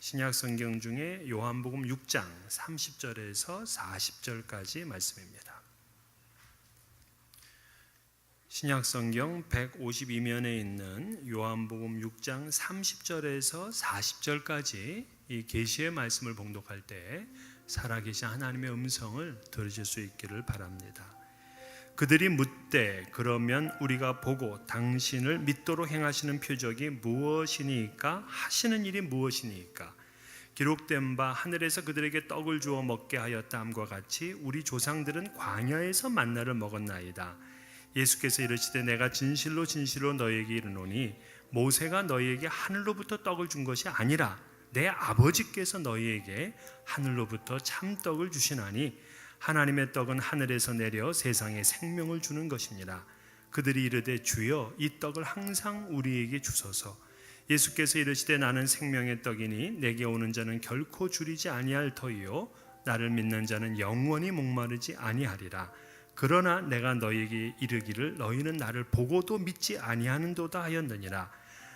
신약 성경 중에 요한복음 6장 30절에서 40절까지 말씀입니다. 신약 성경 152면에 있는 요한복음 6장 30절에서 40절까지 이 계시의 말씀을 봉독할 때 살아계신 하나님의 음성을 들으실 수 있기를 바랍니다. 그들이 묻되 그러면 우리가 보고 당신을 믿도록 행하시는 표적이 무엇이니까 하시는 일이 무엇이니까 기록된 바 하늘에서 그들에게 떡을 주어 먹게 하였다 함과 같이 우리 조상들은 광야에서 만나를 먹었나이다. 예수께서 이르시되 내가 진실로 진실로 너희에게 이르노니 모세가 너희에게 하늘로부터 떡을 준 것이 아니라 내 아버지께서 너희에게 하늘로부터 참떡을 주시나니 하나님의 떡은 하늘에서 내려 세상에 생명을 주는 것이니라. 그들이 이르되 주여 이 떡을 항상 우리에게 주소서. 예수께서 이르시되 나는 생명의 떡이니 내게 오는 자는 결코 줄이지 아니할 터이요 나를 믿는 자는 영원히 목마르지 아니하리라. 그러나 내가 너희에게 이르기를 너희는 나를 보고도 믿지 아니하는도다 하였느니라.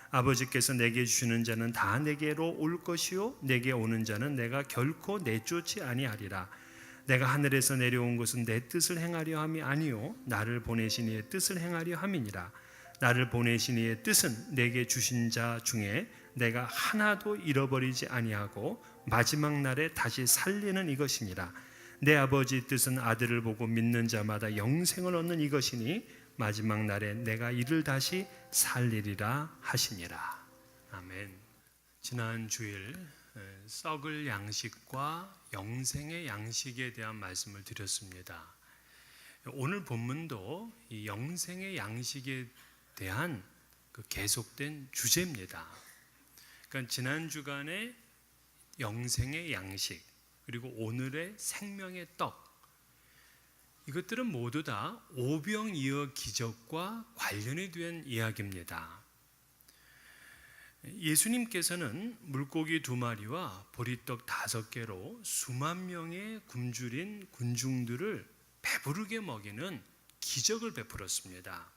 아버지께서 내게 주시는 자는 다 내게로 올 것이요 내게 오는 자는 내가 결코 내쫓지 아니하리라. 내가 하늘에서 내려온 것은 내 뜻을 행하려 함이 아니요 나를 보내신 이의 뜻을 행하려 함이니라. 나를 보내신 이의 뜻은 내게 주신 자 중에 내가 하나도 잃어버리지 아니하고 마지막 날에 다시 살리는 이것이니라. 내 아버지 뜻은 아들을 보고 믿는 자마다 영생을 얻는 이것이니 마지막 날에 내가 이를 다시 살리리라 하시니라. 아멘. 지난 주일 썩을 양식과 영생의 양식에 대한 말씀을 드렸습니다. 오늘 본문도 이 영생의 양식에 대한 그 계속된 주제입니다. 그러니까 지난 주간에 영생의 양식 그리고 오늘의 생명의 떡, 이것들은 모두 다 오병이어 기적과 관련이 된 이야기입니다. 예수님께서는 물고기 2마리와 보리떡 5개로 수만 명의 굶주린 군중들을 배부르게 먹이는 기적을 베풀었습니다.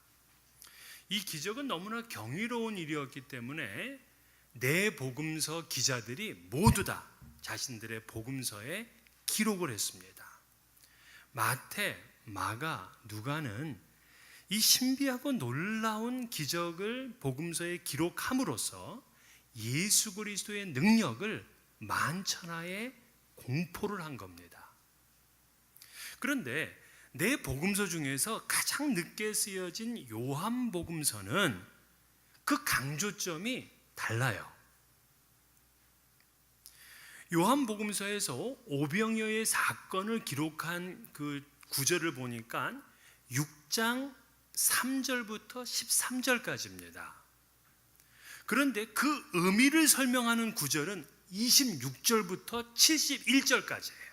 이 기적은 너무나 경이로운 일이었기 때문에 네 복음서 기자들이 모두 다 자신들의 복음서에 기록을 했습니다. 마태, 마가, 누가는 이 신비하고 놀라운 기적을 복음서에 기록함으로써 예수 그리스도의 능력을 만천하에 공포를 한 겁니다. 그런데 네 복음서 중에서 가장 늦게 쓰여진 요한복음서는 그 강조점이 달라요. 요한복음서에서 오병이어의 사건을 기록한 그 구절을 보니까 6장 3절부터 13절까지입니다. 그런데 그 의미를 설명하는 구절은 26절부터 71절까지예요.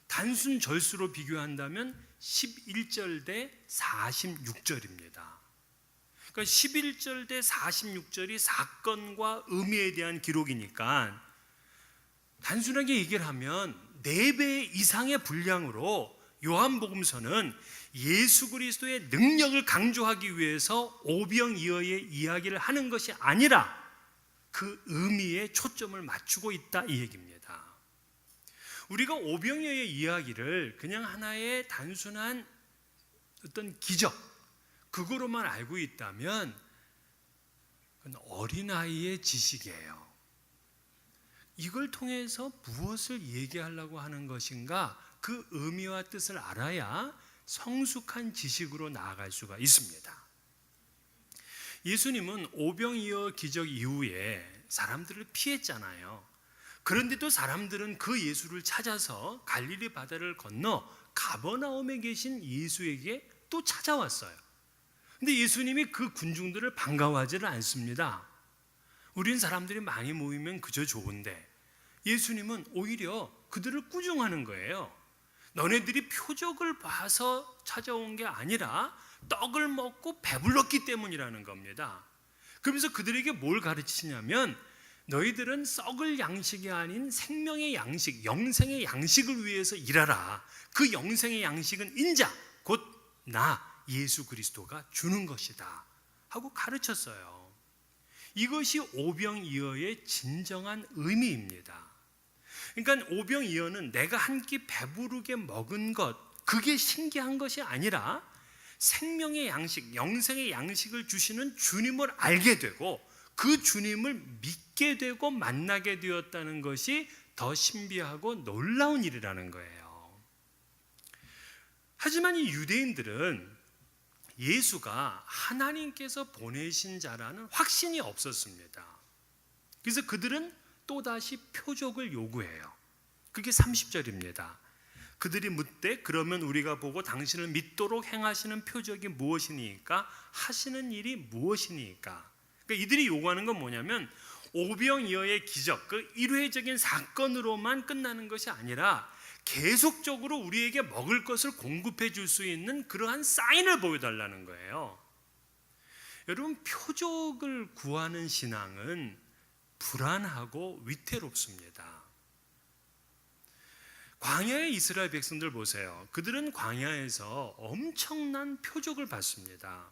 단순 절수로 비교한다면 11절 대 46절입니다. 그러니까 11절 대 46절이 사건과 의미에 대한 기록이니까 단순하게 얘기를 하면 4배 이상의 분량으로 요한복음서는 예수 그리스도의 능력을 강조하기 위해서 오병이어의 이야기를 하는 것이 아니라 그 의미에 초점을 맞추고 있다 이 얘기입니다. 우리가 오병이어의 이야기를 그냥 하나의 단순한 어떤 기적 그거로만 알고 있다면 그건 어린아이의 지식이에요. 이걸 통해서 무엇을 얘기하려고 하는 것인가 그 의미와 뜻을 알아야 성숙한 지식으로 나아갈 수가 있습니다. 예수님은 오병이어 기적 이후에 사람들을 피했잖아요. 그런데도 사람들은 그 예수를 찾아서 갈릴리 바다를 건너 가버나움에 계신 예수에게 또 찾아왔어요. 근데 예수님이 그 군중들을 반가워하지는 않습니다. 우린 사람들이 많이 모이면 그저 좋은데 예수님은 오히려 그들을 꾸중하는 거예요. 너네들이 표적을 봐서 찾아온 게 아니라 떡을 먹고 배불렀기 때문이라는 겁니다. 그러면서 그들에게 뭘 가르치냐면 너희들은 썩을 양식이 아닌 생명의 양식, 영생의 양식을 위해서 일하라. 그 영생의 양식은 인자, 곧 나 예수 그리스도가 주는 것이다 하고 가르쳤어요. 이것이 오병이어의 진정한 의미입니다. 그러니까 오병이어는 내가 한 끼 배부르게 먹은 것, 그게 신기한 것이 아니라 생명의 양식, 영생의 양식을 주시는 주님을 알게 되고 그 주님을 믿게 되고 만나게 되었다는 것이 더 신비하고 놀라운 일이라는 거예요. 하지만 이 유대인들은 예수가 하나님께서 보내신 자라는 확신이 없었습니다. 그래서 그들은 또다시 표적을 요구해요. 그게 30절입니다. 그들이 묻되 그러면 우리가 보고 당신을 믿도록 행하시는 표적이 무엇이니까? 하시는 일이 무엇이니까? 그러니까 이들이 요구하는 건 뭐냐면 오병이어의 기적, 그 일회적인 사건으로만 끝나는 것이 아니라 계속적으로 우리에게 먹을 것을 공급해 줄 수 있는 그러한 사인을 보여달라는 거예요. 여러분, 표적을 구하는 신앙은 불안하고 위태롭습니다. 광야의 이스라엘 백성들 보세요. 그들은 광야에서 엄청난 표적을 받습니다.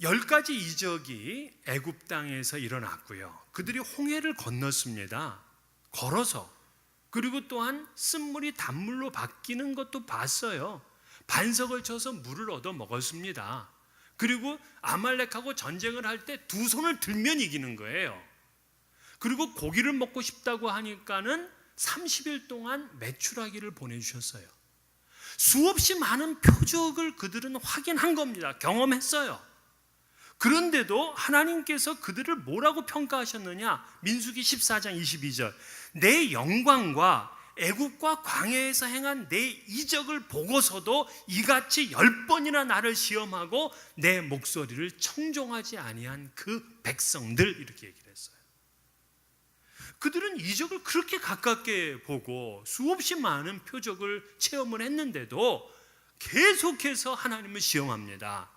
10가지 이적이 애굽 땅에서 일어났고요. 그들이 홍해를 건넜습니다. 걸어서. 그리고 또한 쓴물이 단물로 바뀌는 것도 봤어요. 반석을 쳐서 물을 얻어 먹었습니다. 그리고 아말렉하고 전쟁을 할 때 두 손을 들면 이기는 거예요. 그리고 고기를 먹고 싶다고 하니까는 30일 동안 메추라기를 보내주셨어요. 수없이 많은 표적을 그들은 확인한 겁니다. 경험했어요. 그런데도 하나님께서 그들을 뭐라고 평가하셨느냐? 민수기 14장 22절, 내 영광과 애굽과 광야에서 행한 내 이적을 보고서도 이같이 10번이나 나를 시험하고 내 목소리를 청종하지 아니한 그 백성들, 이렇게 얘기를 했어요. 그들은 이적을 그렇게 가깝게 보고 수없이 많은 표적을 체험을 했는데도 계속해서 하나님을 시험합니다.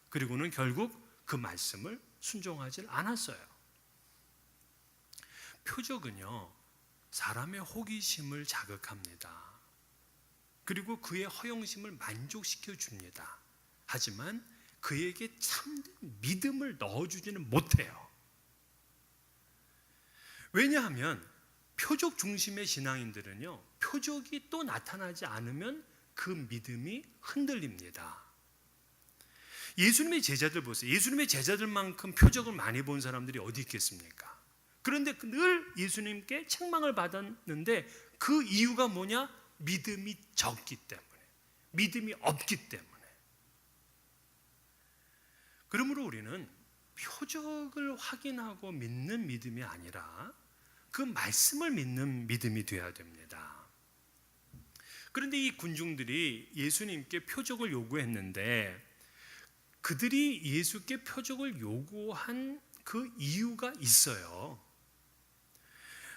그리고는 결국 그 말씀을 순종하지 않았어요. 표적은요, 사람의 호기심을 자극합니다. 그리고 그의 허영심을 만족시켜 줍니다. 하지만 그에게 참된 믿음을 넣어주지는 못해요. 왜냐하면 표적 중심의 신앙인들은요, 표적이 또 나타나지 않으면 그 믿음이 흔들립니다. 예수님의 제자들 보세요. 예수님의 제자들만큼 표적을 많이 본 사람들이 어디 있겠습니까? 그런데 늘 예수님께 책망을 받았는데 그 이유가 뭐냐? 믿음이 적기 때문에, 믿음이 없기 때문에. 그러므로 우리는 표적을 확인하고 믿는 믿음이 아니라 그 말씀을 믿는 믿음이 되어야 됩니다. 그런데 이 군중들이 예수님께 표적을 요구했는데 그들이 예수께 표적을 요구한 그 이유가 있어요.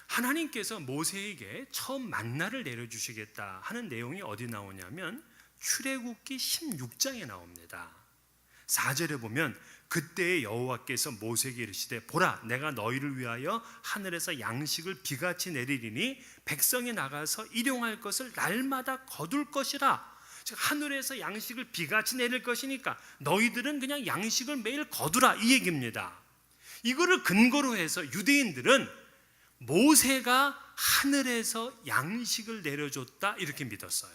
하나님께서 모세에게 처음 만나를 내려주시겠다 하는 내용이 어디 나오냐면 출애굽기 16장에 나옵니다. 4절에 보면 그때 여호와께서 모세에게 이르시되 보라 내가 너희를 위하여 하늘에서 양식을 비같이 내리리니 백성이 나가서 일용할 것을 날마다 거둘 것이라. 즉 하늘에서 양식을 비같이 내릴 것이니까 너희들은 그냥 양식을 매일 거두라, 이 얘기입니다. 이거를 근거로 해서 유대인들은 모세가 하늘에서 양식을 내려줬다 이렇게 믿었어요.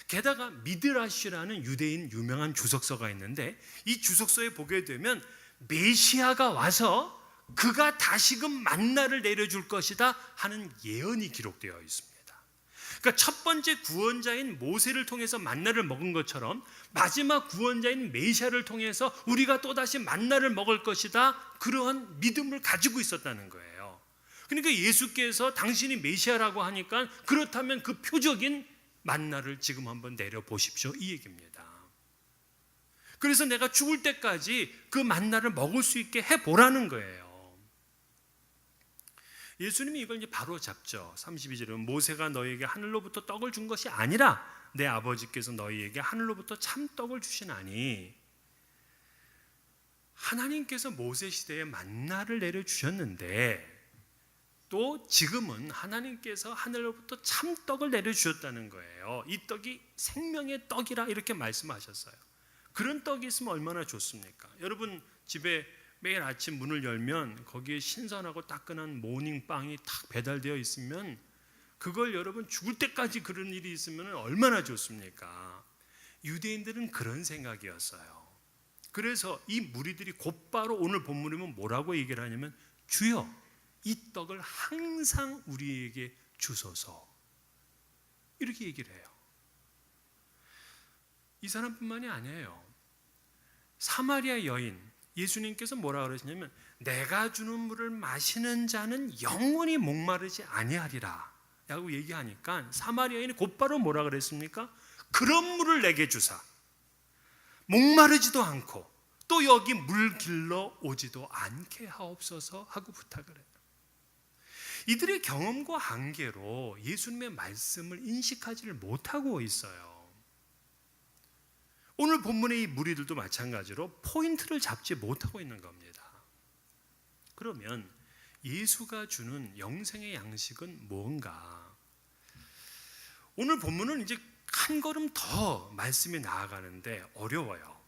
게다가 미드라시라는 유대인 유명한 주석서가 있는데 이 주석서에 보게 되면 메시아가 와서 그가 다시금 만나를 내려줄 것이다 하는 예언이 기록되어 있습니다. 그러니까 첫 번째 구원자인 모세를 통해서 만나를 먹은 것처럼 마지막 구원자인 메시아를 통해서 우리가 또다시 만나를 먹을 것이다, 그러한 믿음을 가지고 있었다는 거예요. 그러니까 예수께서 당신이 메시아라고 하니까 그렇다면 그 표적인 만나를 지금 한번 내려보십시오, 이 얘기입니다. 그래서 내가 죽을 때까지 그 만나를 먹을 수 있게 해보라는 거예요. 예수님이 이걸 이제 바로 잡죠. 32절은 모세가 너희에게 하늘로부터 떡을 준 것이 아니라 내 아버지께서 너희에게 하늘로부터 참떡을 주시나니. 하나님께서 모세 시대에 만나를 내려주셨는데 또 지금은 하나님께서 하늘로부터 참떡을 내려주셨다는 거예요. 이 떡이 생명의 떡이라 이렇게 말씀하셨어요. 그런 떡이 있으면 얼마나 좋습니까? 여러분 집에 매일 아침 문을 열면 거기에 신선하고 따끈한 모닝빵이 탁 배달되어 있으면 그걸 여러분 죽을 때까지 그런 일이 있으면 얼마나 좋습니까? 유대인들은 그런 생각이었어요. 그래서 이 무리들이 곧바로 오늘 본문이면 뭐라고 얘기를 하냐면 주여 이 떡을 항상 우리에게 주소서, 이렇게 얘기를 해요. 이 사람뿐만이 아니에요. 사마리아 여인, 예수님께서 뭐라 그러시냐면 내가 주는 물을 마시는 자는 영원히 목마르지 아니하리라 라고 얘기하니까 사마리아인이 곧바로 뭐라 그랬습니까? 그런 물을 내게 주사, 목마르지도 않고 또 여기 물 길러 오지도 않게 하옵소서 하고 부탁을 해요. 이들의 경험과 한계로 예수님의 말씀을 인식하지를 못하고 있어요. 오늘 본문의 이 무리들도 마찬가지로 포인트를 잡지 못하고 있는 겁니다. 그러면 예수가 주는 영생의 양식은 뭔가? 오늘 본문은 이제 한 걸음 더 말씀이 나아가는데 어려워요.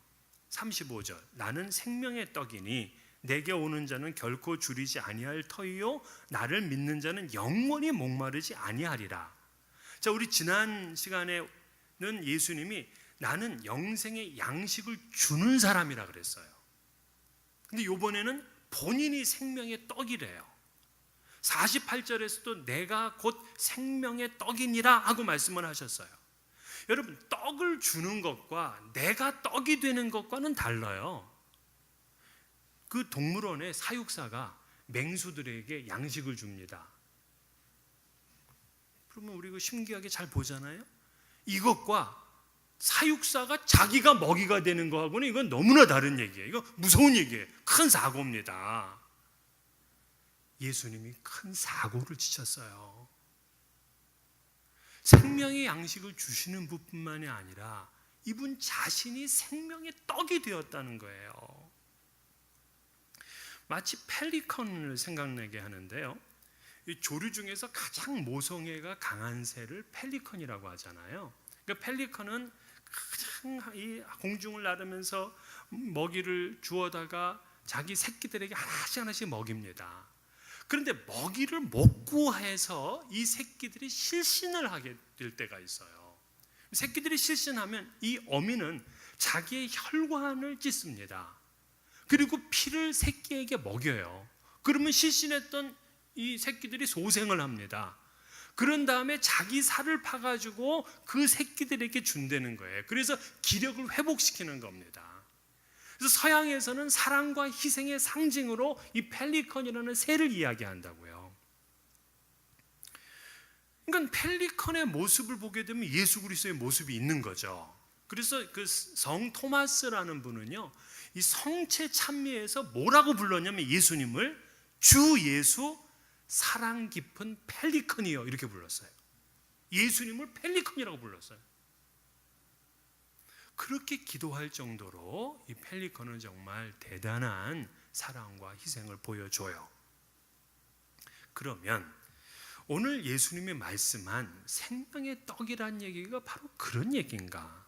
35절, 나는 생명의 떡이니 내게 오는 자는 결코 줄이지 아니할 터이요 나를 믿는 자는 영원히 목마르지 아니하리라. 자, 우리 지난 시간에는 예수님이 나는 영생의 양식을 주는 사람이라 그랬어요. 근데 이번에는 본인이 생명의 떡이래요. 48절에서도 내가 곧 생명의 떡이니라 하고 말씀을 하셨어요. 여러분, 떡을 주는 것과 내가 떡이 되는 것과는 달라요. 그 동물원의 사육사가 맹수들에게 양식을 줍니다. 그러면 우리 그 신기하게 잘 보잖아요. 이것과 사육사가 자기가 먹이가 되는 거하고는 이건 너무나 다른 얘기예요. 이거 무서운 얘기예요. 큰 사고입니다. 예수님이 큰 사고를 치셨어요. 생명의 양식을 주시는 분뿐만이 아니라 이분 자신이 생명의 떡이 되었다는 거예요. 마치 펠리컨을 생각나게 하는데요. 이 조류 중에서 가장 모성애가 강한 새를 펠리컨이라고 하잖아요. 그러니까 펠리컨은 가장 이 공중을 나르면서 먹이를 주워다가 자기 새끼들에게 하나씩 하나씩 먹입니다. 그런데 먹이를 못 구해서 이 새끼들이 실신을 하게 될 때가 있어요. 새끼들이 실신하면 이 어미는 자기의 혈관을 찢습니다. 그리고 피를 새끼에게 먹여요. 그러면 실신했던 이 새끼들이 소생을 합니다. 그런 다음에 자기 살을 파가지고 그 새끼들에게 준다는 거예요. 그래서 기력을 회복시키는 겁니다. 그래서 서양에서는 사랑과 희생의 상징으로 이 펠리컨이라는 새를 이야기한다고요. 그러니까 펠리컨의 모습을 보게 되면 예수 그리스도의 모습이 있는 거죠. 그래서 그 성 토마스라는 분은요, 이 성체 찬미에서 뭐라고 불렀냐면 예수님을 주 예수 사랑 깊은 펠리컨이요 이렇게 불렀어요. 예수님을 펠리컨이라고 불렀어요. 그렇게 기도할 정도로 이 펠리컨은 정말 대단한 사랑과 희생을 보여줘요. 그러면 오늘 예수님이 말씀한 생명의 떡이라는 얘기가 바로 그런 얘기인가?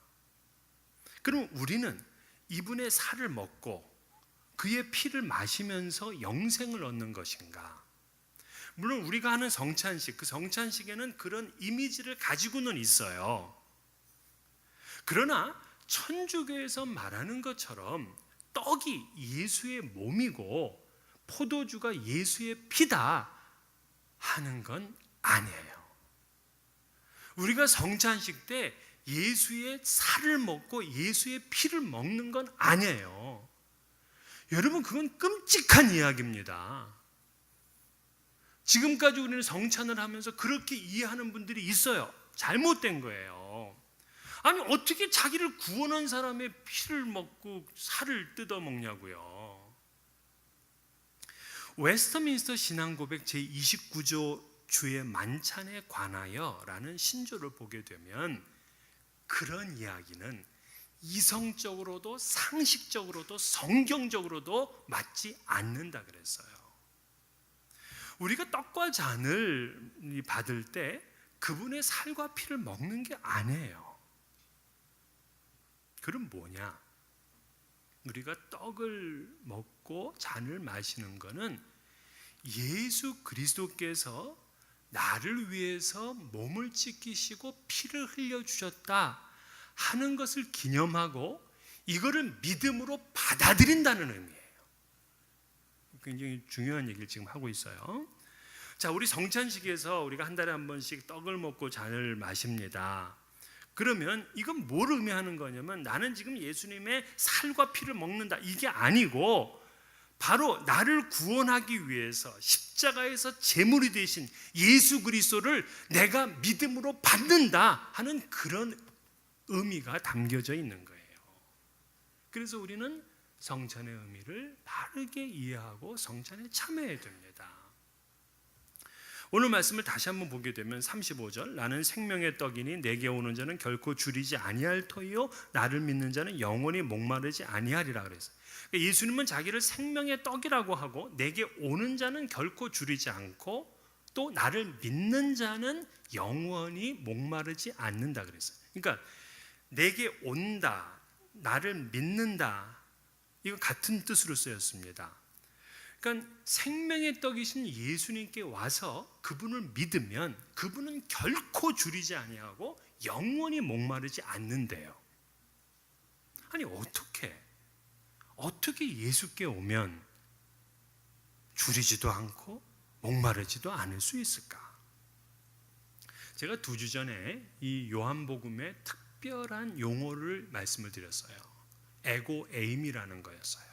그럼 우리는 이분의 살을 먹고 그의 피를 마시면서 영생을 얻는 것인가? 물론 우리가 하는 성찬식, 그 성찬식에는 그런 이미지를 가지고는 있어요. 그러나 천주교에서 말하는 것처럼 떡이 예수의 몸이고 포도주가 예수의 피다 하는 건 아니에요. 우리가 성찬식 때 예수의 살을 먹고 예수의 피를 먹는 건 아니에요. 여러분, 그건 끔찍한 이야기입니다. 지금까지 우리는 성찬을 하면서 그렇게 이해하는 분들이 있어요. 잘못된 거예요. 아니, 어떻게 자기를 구원한 사람의 피를 먹고 살을 뜯어 먹냐고요. 웨스터민스터 신앙고백 제29조 주의 만찬에 관하여 라는 신조를 보게 되면 그런 이야기는 이성적으로도 상식적으로도 성경적으로도 맞지 않는다 그랬어요. 우리가 떡과 잔을 받을 때 그분의 살과 피를 먹는 게 아니에요. 그럼 뭐냐? 우리가 떡을 먹고 잔을 마시는 것은 예수 그리스도께서 나를 위해서 몸을 찢기시고 피를 흘려주셨다 하는 것을 기념하고 이거를 믿음으로 받아들인다는 의미예요. 굉장히 중요한 얘기를 지금 하고 있어요. 자, 우리 성찬식에서 우리가 한 달에 한 번씩 떡을 먹고 잔을 마십니다. 그러면 이건 뭘 의미하는 거냐면 나는 지금 예수님의 살과 피를 먹는다 이게 아니고 바로 나를 구원하기 위해서 십자가에서 제물이 되신 예수 그리스도를 내가 믿음으로 받는다 하는 그런 의미가 담겨져 있는 거예요. 그래서 우리는 성찬의 의미를 바르게 이해하고 성찬에 참여해야 됩니다. 오늘 말씀을 다시 한번 보게 되면 35절 나는 생명의 떡이니 내게 오는 자는 결코 줄이지 아니할 터이요 나를 믿는 자는 영원히 목마르지 아니하리라 그랬어요. 그러니까 예수님은 자기를 생명의 떡이라고 하고 내게 오는 자는 결코 줄이지 않고 또 나를 믿는 자는 영원히 목마르지 않는다 그랬어요. 그러니까 내게 온다, 나를 믿는다 이거 같은 뜻으로 쓰였습니다. 그러니까 생명의 떡이신 예수님께 와서 그분을 믿으면 그분은 결코 줄이지 아니하고 영원히 목마르지 않는데요. 아니 어떻게 예수께 오면 줄이지도 않고 목마르지도 않을 수 있을까? 제가 2주 전에 이 요한복음의 특별한 용어를 말씀을 드렸어요. 에고에임이라는 거였어요.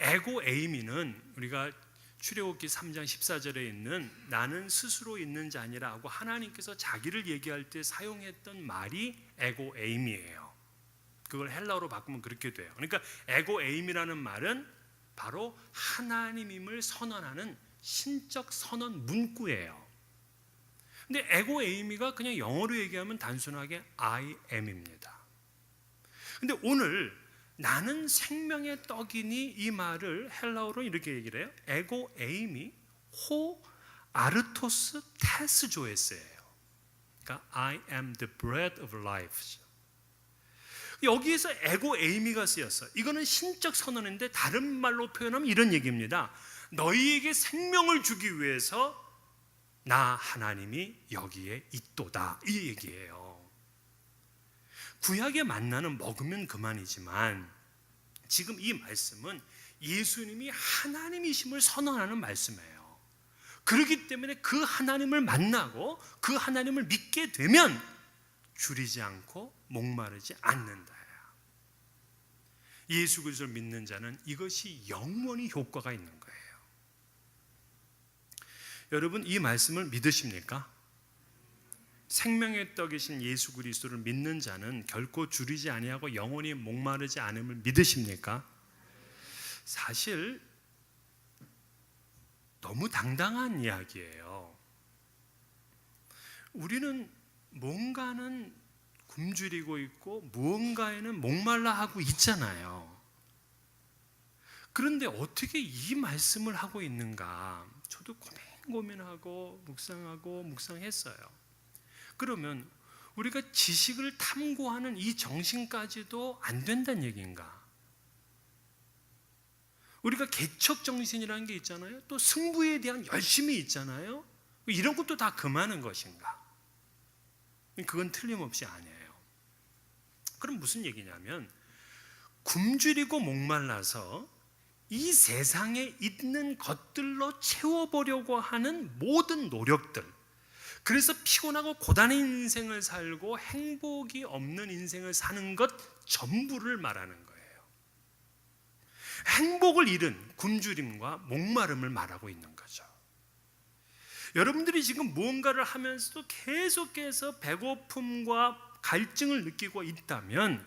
에고에이미는 우리가 출애굽기 3장 14절에 있는 나는 스스로 있는 자 아니라 하고 하나님께서 자기를 얘기할 때 사용했던 말이 에고에임이에요. 그걸 헬라어로 바꾸면 그렇게 돼요. 그러니까 에고에임이라는 말은 바로 하나님임을 선언하는 신적 선언 문구예요. 근데 에고에이미가 그냥 영어로 얘기하면 단순하게 I am입니다. 근데 오늘 나는 생명의 떡이니 이 말을 헬라어로 이렇게 얘기를 해요. 에고 에이미 호 아르토스 테스 조에스예요. 그러니까 I am the bread of life. 여기에서 에고 에이미가 쓰였어요. 이거는 신적 선언인데 다른 말로 표현하면 이런 얘기입니다. 너희에게 생명을 주기 위해서 나 하나님이 여기에 있도다 이 얘기예요. 구약의 만나는 먹으면 그만이지만 지금 이 말씀은 예수님이 하나님이심을 선언하는 말씀이에요. 그렇기 때문에 그 하나님을 만나고 그 하나님을 믿게 되면 줄이지 않고 목마르지 않는다. 예수 그리스도를 믿는 자는 이것이 영원히 효과가 있는 거예요. 여러분 이 말씀을 믿으십니까? 생명의 떡이신 예수 그리스도를 믿는 자는 결코 줄이지 아니하고 영원히 목마르지 않음을 믿으십니까? 사실 너무 당당한 이야기예요. 우리는 뭔가는 굶주리고 있고 무언가에는 목말라 하고 있잖아요. 그런데 어떻게 이 말씀을 하고 있는가? 저도 고민하고 묵상했어요. 그러면 우리가 지식을 탐구하는 이 정신까지도 안 된다는 얘기인가? 우리가 개척 정신이라는 게 있잖아요. 또 승부에 대한 열심이 있잖아요. 이런 것도 다 금하는 것인가? 그건 틀림없이 아니에요. 그럼 무슨 얘기냐면 굶주리고 목말라서 이 세상에 있는 것들로 채워보려고 하는 모든 노력들, 그래서 피곤하고 고단한 인생을 살고 행복이 없는 인생을 사는 것 전부를 말하는 거예요. 행복을 잃은 굶주림과 목마름을 말하고 있는 거죠. 여러분들이 지금 무언가를 하면서도 계속해서 배고픔과 갈증을 느끼고 있다면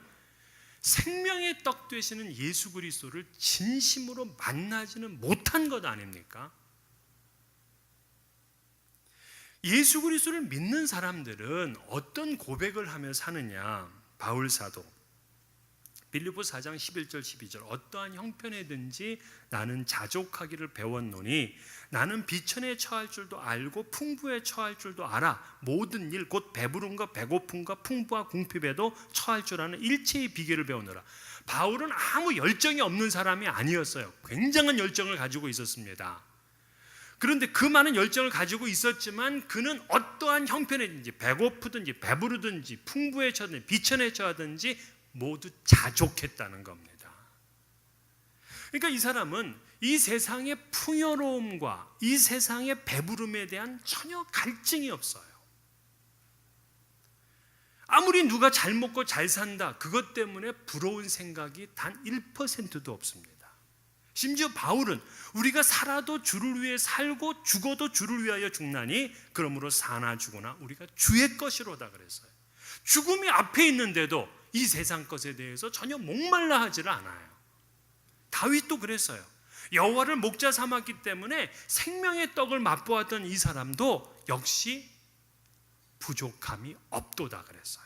생명의 떡 되시는 예수 그리스도를 진심으로 만나지는 못한 것 아닙니까? 예수 그리스도를 믿는 사람들은 어떤 고백을 하며 사느냐? 바울 사도 빌립보 4장 11절 12절 어떠한 형편에든지 나는 자족하기를 배웠노니 나는 비천에 처할 줄도 알고 풍부에 처할 줄도 알아 모든 일 곧 배부름과 배고픔과 풍부와 궁핍에도 처할 줄 아는 일체의 비결을 배우노라. 바울은 아무 열정이 없는 사람이 아니었어요. 굉장한 열정을 가지고 있었습니다. 그런데 그 많은 열정을 가지고 있었지만 그는 어떠한 형편이든지 배고프든지 배부르든지 풍부에 처하든지 비천에 처하든지 모두 자족했다는 겁니다. 그러니까 이 사람은 이 세상의 풍요로움과 이 세상의 배부름에 대한 전혀 갈증이 없어요. 아무리 누가 잘 먹고 잘 산다 그것 때문에 부러운 생각이 단 1%도 없습니다. 심지어 바울은 우리가 살아도 주를 위해 살고 죽어도 주를 위하여 죽나니 그러므로 사나 죽으나 우리가 주의 것이로다 그랬어요. 죽음이 앞에 있는데도 이 세상 것에 대해서 전혀 목말라 하지를 않아요. 다윗도 그랬어요. 여호와를 목자 삼았기 때문에 생명의 떡을 맛보았던 이 사람도 역시 부족함이 없도다 그랬어요.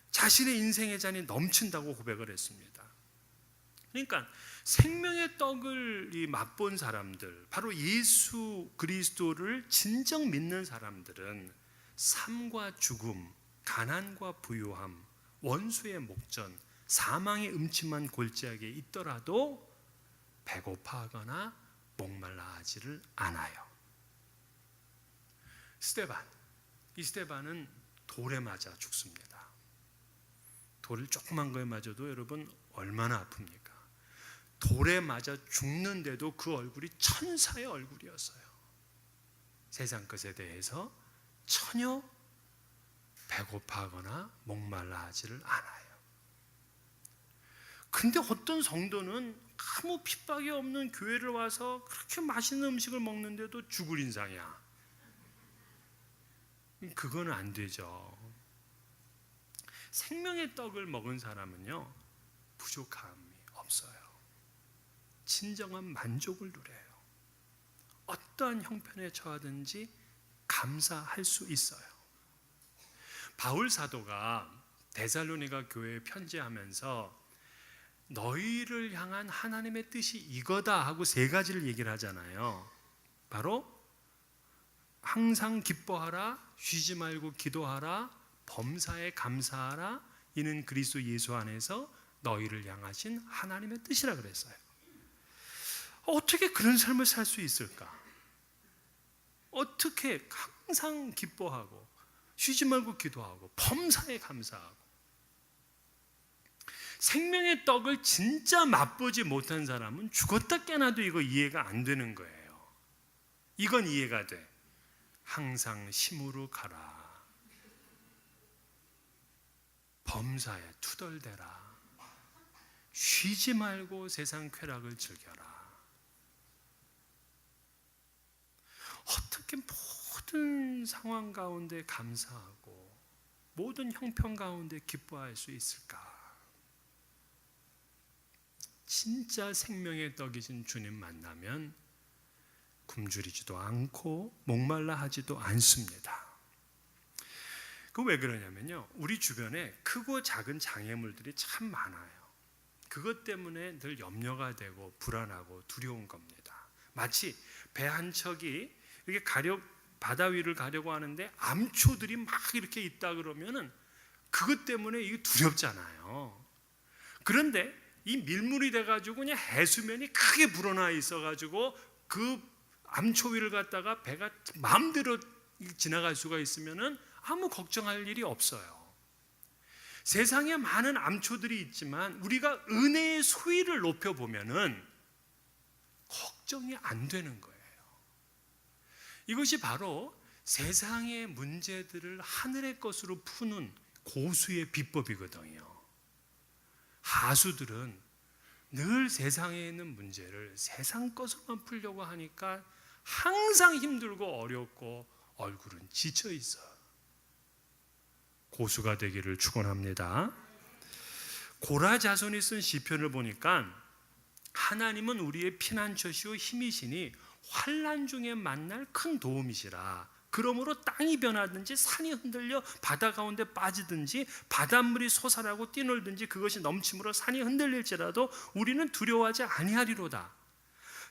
자신의 인생의 잔이 넘친다고 고백을 했습니다. 그러니까 생명의 떡을 맛본 사람들, 바로 예수 그리스도를 진정 믿는 사람들은 삶과 죽음, 가난과 부유함, 원수의 목전, 사망의 음침한 골짜기에 있더라도 배고파하거나 목말라 하지를 않아요. 이 스데반은 돌에 맞아 죽습니다. 돌을 조그만 거에 맞아도 여러분 얼마나 아픕니까? 돌에 맞아 죽는데도 그 얼굴이 천사의 얼굴이었어요. 세상 것에 대해서 전혀 배고파하거나 목말라 하지를 않아요. 근데 어떤 성도는 아무 핍박이 없는 교회를 와서 그렇게 맛있는 음식을 먹는데도 죽을 인상이야. 그거는 안 되죠. 생명의 떡을 먹은 사람은요 부족함이 없어요. 진정한 만족을 누려요. 어떠한 형편에 처하든지 감사할 수 있어요. 바울 사도가 데살로니가 교회에 편지하면서 너희를 향한 하나님의 뜻이 이거다 하고 세 가지를 얘기를 하잖아요. 바로 항상 기뻐하라, 쉬지 말고 기도하라, 범사에 감사하라, 이는 그리스도 예수 안에서 너희를 향하신 하나님의 뜻이라 그랬어요. 어떻게 그런 삶을 살 수 있을까? 어떻게 항상 기뻐하고 쉬지 말고 기도하고 범사에 감사하고 생명의 떡을 진짜 맛보지 못한 사람은 죽었다 깨나도 이거 이해가 안 되는 거예요. 이건 이해가 돼. 항상 심으로 가라. 범사에 투덜대라. 쉬지 말고 세상 쾌락을 즐겨라. 어떻게 모든 상황 가운데 감사하고 모든 형편 가운데 기뻐할 수 있을까? 진짜 생명의 떡이신 주님 만나면 굶주리지도 않고 목말라 하지도 않습니다. 그 왜 그러냐면요, 우리 주변에 크고 작은 장애물들이 참 많아요. 그것 때문에 늘 염려가 되고 불안하고 두려운 겁니다. 마치 배 한 척이 이렇게 바다 위를 가려고 하는데 암초들이 막 이렇게 있다 그러면은 그것 때문에 이게 두렵잖아요. 그런데 이 밀물이 돼가지고 그냥 해수면이 크게 불어나 있어가지고 그 암초 위를 갖다가 배가 마음대로 지나갈 수가 있으면은 아무 걱정할 일이 없어요. 세상에 많은 암초들이 있지만 우리가 은혜의 수위를 높여보면은 걱정이 안 되는 거예요. 이것이 바로 세상의 문제들을 하늘의 것으로 푸는 고수의 비법이거든요. 하수들은 늘 세상에 있는 문제를 세상 것으로만 풀려고 하니까 항상 힘들고 어렵고 얼굴은 지쳐 있어요. 고수가 되기를 축원합니다. 고라 자손이 쓴 시편을 보니까 하나님은 우리의 피난처시오 힘이시니 환난 중에 만날 큰 도움이시라. 그러므로 땅이 변하든지 산이 흔들려 바다 가운데 빠지든지 바닷물이 솟아나고 뛰놀든지 그것이 넘침으로 산이 흔들릴지라도 우리는 두려워하지 아니하리로다.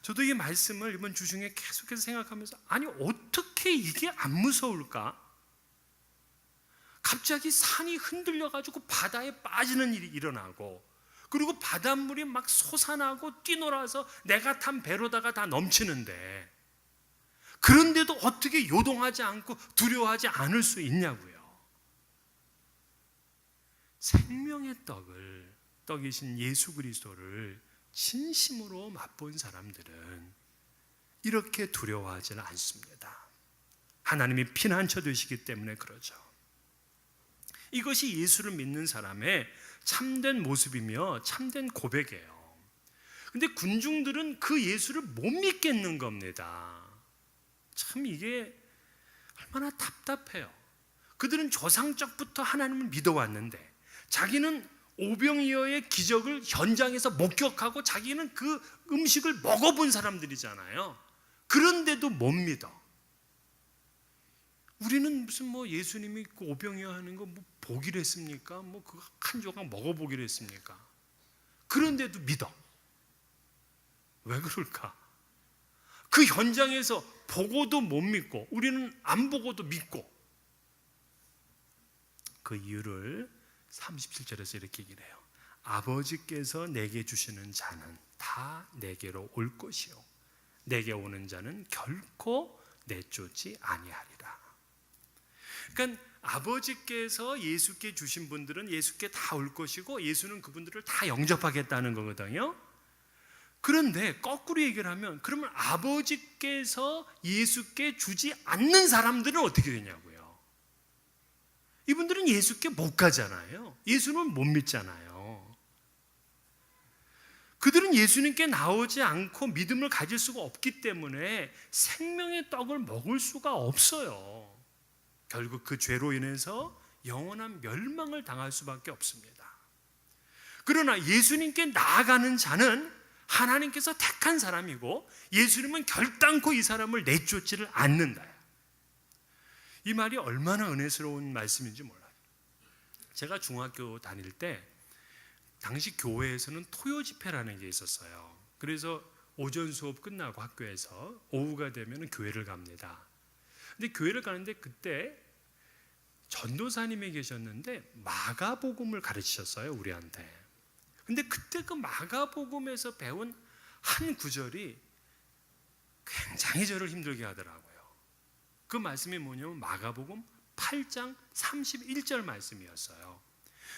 저도 이 말씀을 이번 주 중에 계속해서 생각하면서 아니 어떻게 이게 안 무서울까? 갑자기 산이 흔들려가지고 바다에 빠지는 일이 일어나고 그리고 바닷물이 막 솟아나고 뛰놀아서 내가 탄 배로다가 다 넘치는데 그런데도 어떻게 요동하지 않고 두려워하지 않을 수 있냐고요. 생명의 떡이신 예수 그리스도를 진심으로 맛본 사람들은 이렇게 두려워하지는 않습니다. 하나님이 피난처 되시기 때문에 그러죠. 이것이 예수를 믿는 사람의 참된 모습이며 참된 고백이에요. 근데 군중들은 그 예수를 못 믿겠는 겁니다. 참 이게 얼마나 답답해요. 그들은 조상적부터 하나님을 믿어왔는데 자기는 오병이어의 기적을 현장에서 목격하고 자기는 그 음식을 먹어본 사람들이잖아요. 그런데도 못 믿어. 우리는 무슨 뭐 예수님이 그 오병이어 하는 거 뭐 보기로 했습니까? 뭐 그거 한 조각 먹어보기로 했습니까? 그런데도 믿어. 왜 그럴까? 그 현장에서 보고도 못 믿고 우리는 안 보고도 믿고. 그 이유를 37절에서 이렇게 얘기를 해요. 아버지께서 내게 주시는 자는 다 내게로 올 것이요 내게 오는 자는 결코 내쫓지 아니하리라. 그러니까 아버지께서 예수께 주신 분들은 예수께 다 올 것이고 예수는 그분들을 다 영접하겠다는 거거든요. 그런데 거꾸로 얘기를 하면 그러면 아버지께서 예수께 주지 않는 사람들은 어떻게 되냐고요. 이분들은 예수께 못 가잖아요. 예수는 못 믿잖아요. 그들은 예수님께 나오지 않고 믿음을 가질 수가 없기 때문에 생명의 떡을 먹을 수가 없어요. 결국 그 죄로 인해서 영원한 멸망을 당할 수밖에 없습니다. 그러나 예수님께 나아가는 자는 하나님께서 택한 사람이고 예수님은 결단코 이 사람을 내쫓지를 않는다. 이 말이 얼마나 은혜스러운 말씀인지 몰라요. 제가 중학교 다닐 때 당시 교회에서는 토요 집회라는 게 있었어요. 그래서 오전 수업 끝나고 학교에서 오후가 되면 교회를 갑니다. 근데 교회를 가는데 그때 전도사님이 계셨는데 마가복음을 가르치셨어요, 우리한테. 근데 그때 그 마가복음에서 배운 한 구절이 굉장히 저를 힘들게 하더라고요. 그 말씀이 뭐냐면 마가복음 8장 31절 말씀이었어요.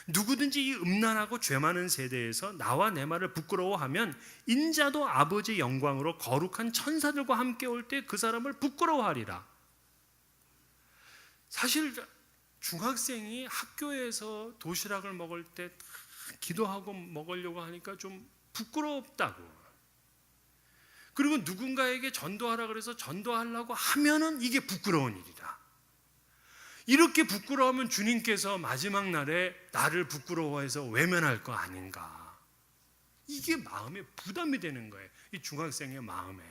누구든지 이 음란하고 죄 많은 세대에서 나와 내 말을 부끄러워하면 인자도 아버지의 영광으로 거룩한 천사들과 함께 올 때 그 사람을 부끄러워하리라. 사실 중학생이 학교에서 도시락을 먹을 때 기도하고 먹으려고 하니까 좀 부끄럽다고. 그리고 누군가에게 전도하라 그래서 전도하려고 하면은 이게 부끄러운 일이다. 이렇게 부끄러우면 주님께서 마지막 날에 나를 부끄러워해서 외면할 거 아닌가. 이게 마음에 부담이 되는 거예요. 이 중학생의 마음에.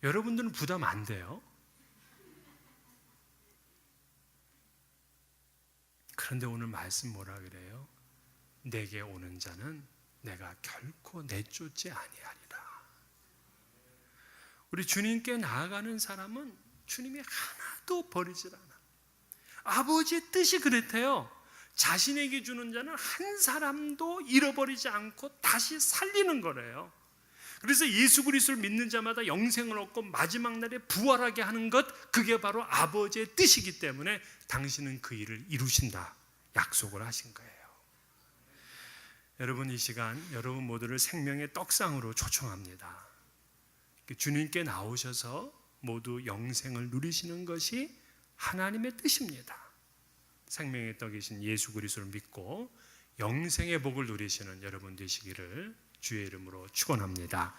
여러분들은 부담 안 돼요? 그런데 오늘 말씀 뭐라 그래요? 내게 오는 자는 내가 결코 내쫓지 아니하리라. 우리 주님께 나아가는 사람은 주님이 하나도 버리질 않아. 아버지의 뜻이 그랬대요. 자신에게 주는 자는 한 사람도 잃어버리지 않고 다시 살리는 거래요. 그래서 예수 그리스도를 믿는 자마다 영생을 얻고 마지막 날에 부활하게 하는 것, 그게 바로 아버지의 뜻이기 때문에 당신은 그 일을 이루신다 약속을 하신 거예요. 여러분, 이 시간 여러분 모두를 생명의 떡상으로 초청합니다. 주님께 나오셔서 모두 영생을 누리시는 것이 하나님의 뜻입니다. 생명의 떡이신 예수 그리스도를 믿고 영생의 복을 누리시는 여러분 되시기를 주의 이름으로 축원합니다.